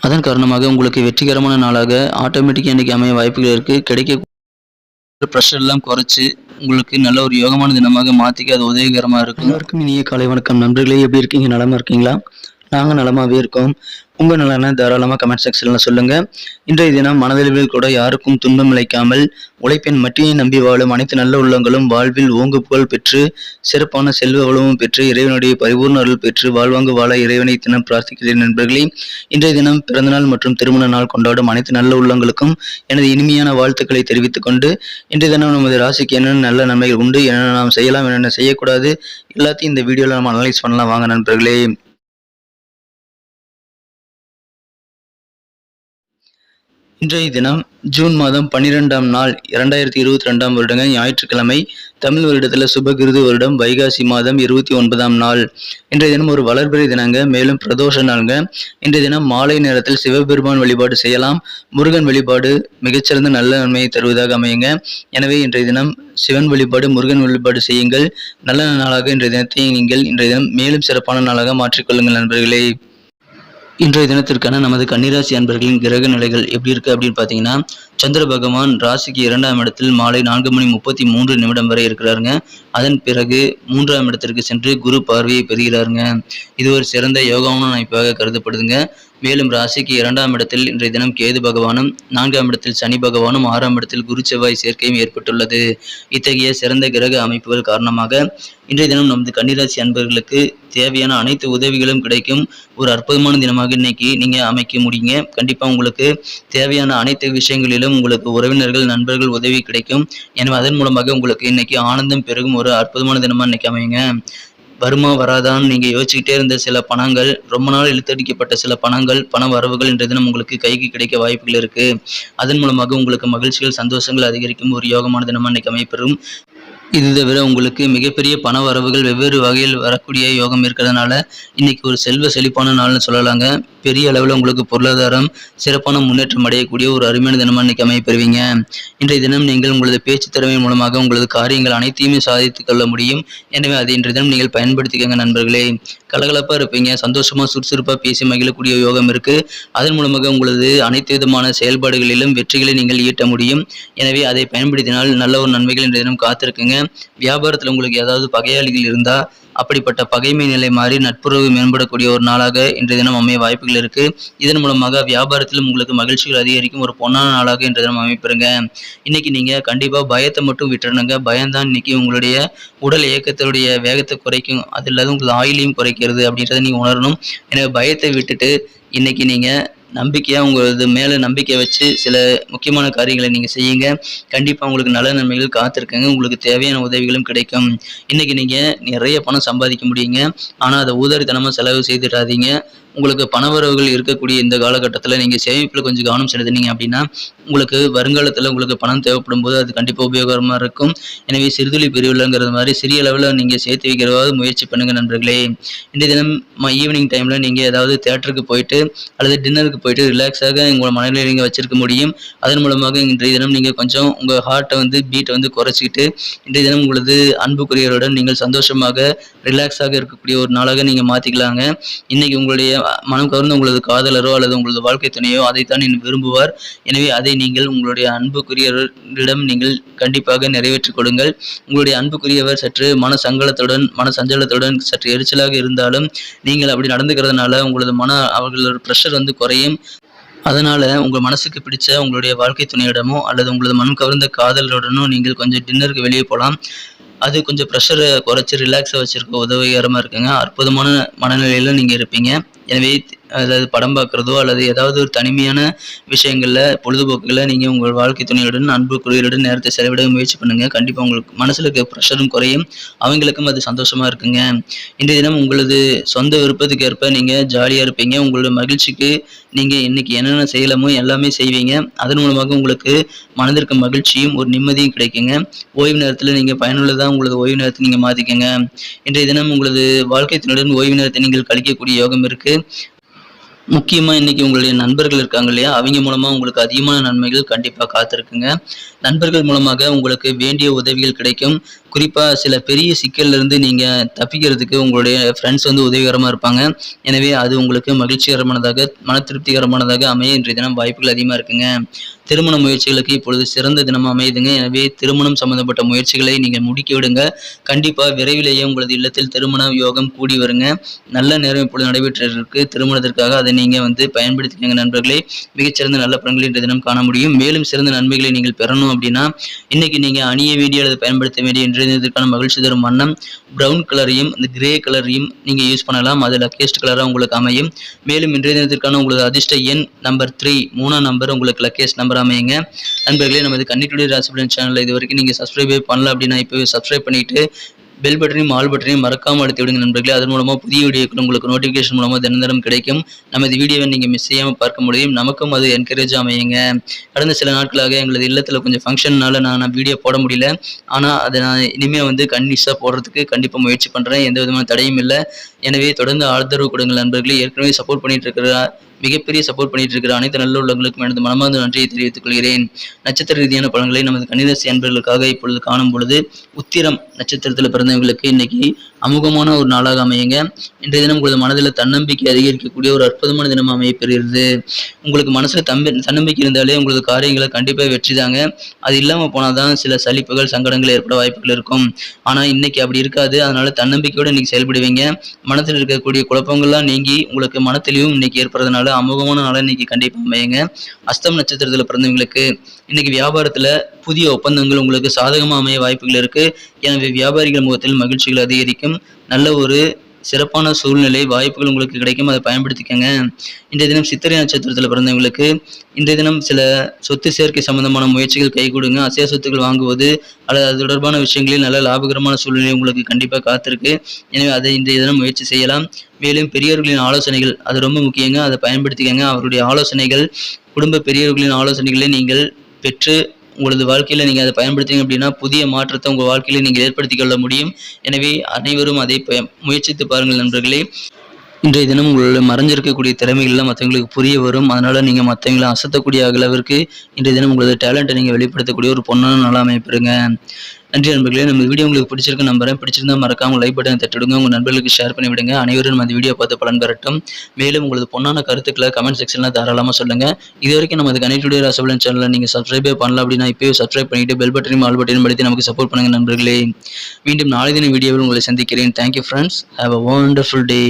அதன் காரணமாக உங்களுக்கு வெற்றிகரமான நாளாக ஆட்டோமேட்டிக்காக இன்றைக்கி அமைய வாய்ப்புகள் இருக்குது. கிடைக்க ப்ரெஷர் எல்லாம் குறைச்சி உங்களுக்கு நல்ல ஒரு யோகமான தினமாக மாற்றிக்க அது உதவிகரமாக இருக்கும். எல்லாருக்கும் இனிய காலை வணக்கம் நண்பர்களே. எப்படி இருக்கீங்க? நலமாக இருக்கீங்களா? நாங்கள் நலமாகவே இருக்கோம். உங்கள் நலனை தாராளமாக கமெண்ட் செக்ஷனில் சொல்லுங்கள். இன்றைய தினம் மனதளவில் கூட யாருக்கும் துன்பம் இழைக்காமல் உழைப்பின் மட்டியை நம்பி வாழும் அனைத்து நல்ல உள்ளங்களும் வாழ்வில் ஓங்கு புகழ் பெற்று சிறப்பான செல்வ வளமும் பெற்று இறைவனுடைய பரிபூர்ண அருள் பெற்று வாழ்வாங்கு வாழ இறைவனை தினம் பிரார்த்திக்கிறேன். நண்பர்களே, இன்றைய தினம் பிறந்தநாள் மற்றும் திருமண நாள் கொண்டாடும் அனைத்து நல்ல உள்ளங்களுக்கும் எனது இனிமையான வாழ்த்துக்களை தெரிவித்துக் கொண்டு, இன்றைய தினம் நமது ராசிக்கு என்னென்ன நல்ல நன்மைகள் உண்டு, என்னென்ன நாம் செய்யலாம், என்னென்ன செய்யக்கூடாது, எல்லாத்தையும் இந்த வீடியோவில் நம்ம அனலைஸ் பண்ணலாம். வாங்க நண்பர்களே. இன்றைய தினம் ஜூன் மாதம் 12ஆம் நாள் 2022ஆம் வருடங்க ஞாயிற்றுக்கிழமை. தமிழ் வருடத்தில் சுபகிருது வருடம் வைகாசி மாதம் 29ஆம் நாள். இன்றைய தினம் ஒரு வளர்பிறை தினங்க, மேலும் பிரதோஷ நாளுங்க. இன்றைய தினம் மாலை நேரத்தில் சிவபெருமான் வழிபாடு செய்யலாம். முருகன் வழிபாடு மிகச்சிறந்த நல்ல நன்மையை தருவதாக அமையுங்க. எனவே இன்றைய தினம் சிவன் வழிபாடு, முருகன் வழிபாடு செய்யுங்கள். நல்ல நாளாக இன்றைய தினத்தை நீங்கள் இன்றைய தினம் மேலும் சிறப்பான நாளாக மாற்றிக்கொள்ளுங்கள் நண்பர்களே. இன்றைய தினத்திற்கான நமது கன்னிராசி அன்பர்களின் கிரக நிலைகள் எப்படி இருக்கு அப்படின்னு பார்த்தீங்கன்னா, சந்திர பகவான் ராசிக்கு 2ஆம் இடத்தில் மாலை 4:33 வரை இருக்கிறாருங்க. அதன் பிறகு 3ஆம் இடத்திற்கு சென்று குரு பார்வையை பெறுகிறாருங்க. இது ஒரு சிறந்த யோகமான அமைப்பாக கருதப்படுதுங்க. மேலும் ராசிக்கு 2ஆம் இடத்தில் இன்றைய தினம் கேது பகவானும், 4ஆம் இடத்தில் சனி பகவானும், 6ஆம் இடத்தில் குரு செவ்வாய் சேர்க்கையும் ஏற்பட்டுள்ளது. இத்தகைய சிறந்த கிரக அமைப்புகள் காரணமாக இன்றைய தினம் நமது கன்னிராசி அன்பர்களுக்கு தேவையான அனைத்து உதவிகளும் கிடைக்கும். ஒரு அற்புதமான தினமாக இன்னைக்கு நீங்க அமைக்க முடியுங்க. கண்டிப்பா உங்களுக்கு தேவையான அனைத்து விஷயங்களிலும் உங்களுக்கு உறவினர்கள், நண்பர்கள் உதவி கிடைக்கும். எனவே அதன் மூலமாக உங்களுக்கு இன்னைக்கு ஆனந்தம் பெருகும் ஒரு அற்புதமான தினமா இன்னைக்கு அமையுங்க. வருமா வராதான்னு நீங்க யோசிச்சுக்கிட்டே இருந்த சில பணங்கள், ரொம்ப நாள் இழுத்தடிக்கப்பட்ட சில பணங்கள், பண வரவுகள் இன்றைய தினம் உங்களுக்கு கைக்கு கிடைக்க வாய்ப்புகள் இருக்கு. அதன் மூலமாக உங்களுக்கு மகிழ்ச்சிகள், சந்தோஷங்கள் அதிகரிக்கும் ஒரு யோகமான தினமா இன்னைக்கு அமைப்பெறும். இது தவிர உங்களுக்கு மிகப்பெரிய பண வரவுகள் வெவ்வேறு வகையில் வரக்கூடிய யோகம் இருக்கிறதுனால இன்னைக்கு ஒரு செல்வ செழிப்பான நாள்னு சொல்லலாங்க. பெரிய அளவில் உங்களுக்கு பொருளாதாரம் சிறப்பான முன்னேற்றம் அடையக்கூடிய ஒரு அருமையான தினமாக இன்னைக்கு அமைப்பெறுவீங்க. இன்றைய தினம் நீங்கள் உங்களது பேச்சு திறமையின் மூலமாக உங்களது காரியங்கள் அனைத்தையுமே சாதித்து கொள்ள முடியும். எனவே அதை இன்றைய தினம் நீங்கள் பயன்படுத்திக்கங்க நண்பர்களே. கலகலப்பாக இருப்பீங்க, சந்தோஷமாக சுறுசுறுப்பாக பேசி மகிழக்கூடிய யோகம் இருக்கு. அதன் மூலமாக உங்களது அனைத்து விதமான செயல்பாடுகளிலும் வெற்றிகளை நீங்கள் ஈட்ட முடியும். எனவே அதை பயன்படுத்தினால் நல்ல ஒரு நன்மைகள் இன்றைய தினம் காத்திருக்குங்க. வியாபாரத்தில் உங்களுக்கு ஏதாவது பகையாளிகள் இருந்தா அப்படிப்பட்ட பகைமை நிலை மாறி நட்புறவு மேம்படக்கூடிய ஒரு நாளாக இன்றைய தினம் அமைய வாய்ப்புகள் இருக்கு. இதன் மூலமாக வியாபாரத்திலும் உங்களுக்கு மகிழ்ச்சிகள் அதிகரிக்கும் ஒரு பொன்னான நாளாக இன்றைய தினம் அமைப்பெறுங்க. இன்னைக்கு நீங்க கண்டிப்பா பயத்தை மட்டும் விட்டுறணுங்க. பயம்தான் இன்னைக்கு உங்களுடைய உடல் இயக்கத்தினுடைய வேகத்தை குறைக்கும், அது இல்லாத உங்களுக்கு ஆயிலையும் குறைக்கிறது அப்படின்றத நீங்க உணரணும். எனவே பயத்தை விட்டுட்டு இன்னைக்கு நீங்க நம்பிக்கையாக உங்களது மேலே நம்பிக்கை வச்சு சில முக்கியமான காரியங்களை நீங்கள் செய்யுங்க. கண்டிப்பாக உங்களுக்கு நல்ல நன்மைகள் காத்திருக்குங்க. உங்களுக்கு தேவையான உதவிகளும் கிடைக்கும். இன்றைக்கி நீங்கள் நிறைய பணம் சம்பாதிக்க முடியுங்க. ஆனால் அதை ஊதாரித்தனமாக செலவு செய்துடாதீங்க. உங்களுக்கு பணவரவுகள் இருக்கக்கூடிய இந்த காலகட்டத்தில் நீங்கள் சேமிப்பில் கொஞ்சம் கவனம் செலுத்தினீங்க அப்படின்னா உங்களுக்கு வருங்காலத்தில் உங்களுக்கு பணம் தேவைப்படும் போது அது கண்டிப்பாக உபயோகரமாக இருக்கும். எனவே சிறுதுளி பெரியவில்லைங்கிறது மாதிரி சிறிய அளவில் நீங்கள் சேர்த்து வைக்கிறதாவது முயற்சி பண்ணுங்கள் நண்பர்களே. இன்றைய தினம் ஈவினிங் டைமில் நீங்கள் ஏதாவது தேட்டருக்கு போயிட்டு அல்லது டின்னருக்கு போயிட்டு ரிலாக்ஸாக உங்களை மனநிலை நீங்கள் வச்சிருக்க முடியும். அதன் மூலமாக இன்றைய தினம் நீங்கள் கொஞ்சம் உங்கள் ஹார்ட்டை பீட்டை குறைச்சிக்கிட்டு இன்றைய தினம் உங்களது அன்புக்குரியவருடன் நீங்கள் சந்தோஷமாக ரிலாக்ஸாக இருக்கக்கூடிய ஒரு நாளாக நீங்கள் மாற்றிக்கலாங்க. இன்னைக்கு உங்களுடைய மனம் கவர்ந்து உங்களது காதலரோ அல்லது உங்களது வாழ்க்கை துணையோ அதைத்தான் விரும்புவார். எனவே அதை நீங்கள் உங்களுடைய அன்புக்குரியவரிடம் நீங்கள் கண்டிப்பாக நிறைவேற்றிக் கொடுங்கள். உங்களுடைய அன்புக்குரியவர் சற்று மன சஞ்சலத்துடன் சற்று எரிச்சலாக இருந்தாலும் நீங்கள் அப்படி நடந்துக்கிறதுனால உங்களது அவர்களோட ப்ரெஷர் குறையும். அதனால உங்கள் மனசுக்கு பிடிச்ச உங்களுடைய வாழ்க்கை துணையிடமோ அல்லது உங்களது மனம் கவர்ந்த காதலருடனோ நீங்கள் கொஞ்சம் டின்னருக்கு வெளியே போகலாம். அது கொஞ்சம் ப்ரெஷரை குறைச்சி ரிலாக்ஸாக வச்சுருக்க உதவிகரமாக இருக்குங்க. அற்புதமான மனநிலையில் நீங்கள் இருப்பீங்க. எனவே அதாவது படம் பார்க்குறதோ அல்லது ஏதாவது ஒரு தனிமையான விஷயங்களில் பொழுதுபோக்குகளை நீங்கள் உங்கள் வாழ்க்கை துணையுடன் அன்புக்குரியவருடன் நேரத்தை செலவிட முயற்சி பண்ணுங்கள். கண்டிப்பாக உங்களுக்கு மனசில் இருக்க ப்ரெஷரும் குறையும், அவங்களுக்கும் அது சந்தோஷமாக இருக்குங்க. இன்றைய தினம் உங்களது சொந்த விருப்பத்துக்கு ஏற்ப நீங்கள் ஜாலியாக இருப்பீங்க. உங்களோட மகிழ்ச்சிக்கு நீங்கள் இன்றைக்கி என்னென்ன செய்யலாமோ எல்லாமே செய்வீங்க. அதன் மூலமாக உங்களுக்கு மனதிற்கு மகிழ்ச்சியும் ஒரு நிம்மதியும் கிடைக்குங்க. ஓய்வு நேரத்தில் நீங்கள் பயனுள்ளதாக உங்களது ஓய்வு நேரத்தை நீங்கள் மாற்றிக்கங்க. இன்றைய தினம் உங்களது வாழ்க்கை துணையுடன் ஓய்வு நேரத்தை நீங்கள் கழிக்கக்கூடிய யோகம் இருக்குது. முக்கியமா இன்னைக்கு உங்களுடைய நண்பர்கள் இருக்காங்க இல்லையா? அவைங்க மூலமா உங்களுக்கு அதிகமான நன்மைகள் கண்டிப்பா காத்திருக்குங்க. நண்பர்கள் மூலமாக உங்களுக்கு வேண்டிய உதவிகள் கிடைக்கும். குறிப்பா சில பெரிய சிக்கல்ல இருந்து நீங்க தப்பிக்கிறதுக்கு உங்களுடைய ஃப்ரெண்ட்ஸ் வந்து உதவிகரமா இருப்பாங்க. எனவே அது உங்களுக்கு மகிழ்ச்சிகரமானதாக, மன திருப்திகரமானதாக அமைய இன்றைய தினம் வாய்ப்புகள் அதிகமா இருக்குங்க. திருமண முயற்சிகளுக்கு இப்பொழுது சிறந்த தினமா அமையுதுங்க. எனவே திருமணம் சம்பந்தப்பட்ட முயற்சிகளை நீங்க முடுக்கி விடுங்க. கண்டிப்பா விரைவிலேயே உங்களது இல்லத்தில் திருமண யோகம் கூடி வருங்க. நல்ல நேரம் இப்பொழுது நடைபெற்று இருக்கு திருமணத்திற்காக. அதை நீங்க வந்து பயன்படுத்திக்கங்க நண்பர்களே. மிகச்சிறந்த நல்ல பலன்களை இன்றைய தினம் காண முடியும். மேலும் சிறந்த நன்மைகளை நீங்கள் பெறணும் அப்படின்னா, இன்னைக்கு நீங்க அணிய வேண்டிய அல்லது பயன்படுத்த வேண்டிய இன்றைய தினத்திற்கான மகிழ்ச்சி தரும் வண்ணம் பிரவுன் கலரையும் இந்த கிரே கலரையும் நீங்க யூஸ் பண்ணலாம். அது லக்கியஸ்ட் கலரா உங்களுக்கு அமையும். மேலும் இன்றைய தினத்திற்கான உங்களது அதிர்ஷ்ட எண் நம்பர் 3 3ஆம் நம்பர் உங்களுக்கு லக்கியஸ்ட் நம்பர் அமையுங்க. நண்பர்களே, நமது கன்னிடுடே ராசி பலன் சேனலை இது வரைக்கும் நீங்க சப்ஸ்கிரைபே பண்ணல அப்படின்னா இப்பவே சப்ஸ்கிரைப் பண்ணிட்டு பெல் பட்டனையும் ஆல் பட்டனையும் மறக்காம அழுத்தி விடுங்க நண்பர்களே. அதன் மூலமா புதிய வீடியோக்கள் உங்களுக்கு நோட்டிஃபிகேஷன் மூலமா தினம் கிடைக்கும். நமது வீடியோவை நீங்க மிஸ் செய்யாம பார்க்க முடியும். நமக்கும் அது என்கரேஜ் அமையுங்க. கடந்த சில நாட்களாக எங்களது இல்லத்துல கொஞ்சம் ஃபங்க்ஷன்னால நான் வீடியோ போட முடியல. ஆனா அதை நான் இனிமே வந்து கண்டினியூஸா போடுறதுக்கு கண்டிப்பா முயற்சி பண்றேன். எந்த விதமான தடையும் இல்லை. எனவே தொடர்ந்து ஆதரவு கொடுங்கள் நண்பர்களே. ஏற்கனவே சப்போர்ட் பண்ணிட்டு இருக்கிற மிகப்பெரிய சப்போர்ட் பண்ணிட்டு இருக்கிற அனைத்து நல்ல உள்ளங்களுக்கும் எனது மனமார்ந்த நன்றியை தெரிவித்துக் கொள்கிறேன். நட்சத்திர ரீதியான பலன்களை நமது கன்னிராசி அன்பர்களுக்காக இப்பொழுது காணும் பொழுது, உத்திரம் நட்சத்திரத்தில் பிறந்தவங்களுக்கு இன்னைக்கு அமுகமான ஒரு நாளாக அமையுங்க. இன்றைய தினம் உங்களது மனதில் தன்னம்பிக்கை அதிகரிக்கக்கூடிய ஒரு அற்புதமான தினம் அமையப்பெறுகிறது. உங்களுக்கு மனசுல தன்னம்பிக்கை இருந்தாலே உங்களது காரியங்களை கண்டிப்பா வெற்றி தாங்க. அது இல்லாம போனாதான் சில சலிப்புகள் சங்கடங்கள் ஏற்பட வாய்ப்புகள் இருக்கும். ஆனா இன்னைக்கு அப்படி இருக்காது. அதனால தன்னம்பிக்கையோடு இன்னைக்கு செயல்படுவீங்க. மனதில் இருக்கக்கூடிய குழப்பங்கள்லாம் நீங்கி உங்களுக்கு மனத்தெளிவும் இன்னைக்கு ஏற்படுறதுனால அமோகமான நாளா இன்னைக்கு கண்டிப்பா அமையுங்க. அஸ்தம் நட்சத்திரத்துல பிறந்தவங்களுக்கு இன்னைக்கு வியாபாரத்துல புதிய ஒப்பந்தங்கள் உங்களுக்கு சாதகமா அமைய வாய்ப்புகள் இருக்கு. எனவே வியாபாரிகள் முகத்தில் மகிழ்ச்சிகள் அதிகரிக்கும். நல்ல ஒரு சிறப்பான சூழ்நிலை வாய்ப்புகள் உங்களுக்கு கிடைக்கும். அதை பயன்படுத்திக்கங்க. இன்றைய தினம் சித்திரை நட்சத்திரத்தில் பிறந்தவங்களுக்கு இன்றைய தினம் சில சொத்து சேர்க்கை சம்பந்தமான முயற்சிகள் கைகூடுங்க. அசையா சொத்துக்கள் வாங்குவது அல்லது அது தொடர்பான விஷயங்களில் நல்ல லாபகரமான சூழ்நிலை உங்களுக்கு கண்டிப்பாக காத்திருக்கு. எனவே அதை இன்றைய தினம் முயற்சி செய்யலாம். மேலும் பெரியவர்களின் ஆலோசனைகள் அது ரொம்ப முக்கியங்க. அதை பயன்படுத்திக்கங்க. அவருடைய ஆலோசனைகள், குடும்ப பெரியவர்களின் ஆலோசனைகளை நீங்கள் பெற்று உங்களது வாழ்க்கையில நீங்க அதை பயன்படுத்திங்க அப்படின்னா புதிய மாற்றத்தை உங்க வாழ்க்கையில நீங்க ஏற்படுத்திக் கொள்ள முடியும். எனவே அனைவரும் அதை முயற்சித்து பாருங்கள் நண்பர்களே. இன்றைய தினம் உங்களுடைய மறைஞ்சிருக்கக்கூடிய திறமைகள்லாம் மற்றவங்களுக்கு புரிய வரும். அதனால நீங்க மற்றவங்களை அசத்தக்கூடிய அளவிற்கு இன்றைய தினம் உங்களது டேலண்ட்டை நீங்க வெளிப்படுத்தக்கூடிய ஒரு பொன்னான நாளாக அமைப்பிருங்க. நன்றி நண்பர்களே. நம்ம வீடியோ உங்களுக்கு பிடிச்சிருக்கு நம்புறேன். பிடிச்சிருந்தா மறக்காம லைக் பட்டனை தட்டிவிடுங்க. உங்க நண்பர்களுக்கு ஷேர் பண்ணி விடுங்க. அனைவரும் நம்ம வீடியோ பார்த்து பலன் பெறட்டும். மேலும் உங்களது பொன்னான கருத்துக்களை கமெண்ட் செக்ஷன்ல தாராளமா சொல்லுங்க. இது வரைக்கும் நமது கனெக்டிவிட்டி ராசி பலன் சேனலை நீங்க சப்ஸ்கிரைபே பண்ணல அப்படின்னா இப்பவே சப்ஸ்கிரைப் பண்ணிட்டு பெல் பட்டனையும் ஆல் பட்டனையும் அழுத்தி நமக்கு சப்போர்ட் பண்ணுங்க நண்பர்களே. மீண்டும் நாளை தின வீடியோவில் உங்களை சந்திக்கிறேன். Thank you friends. Have a wonderful day.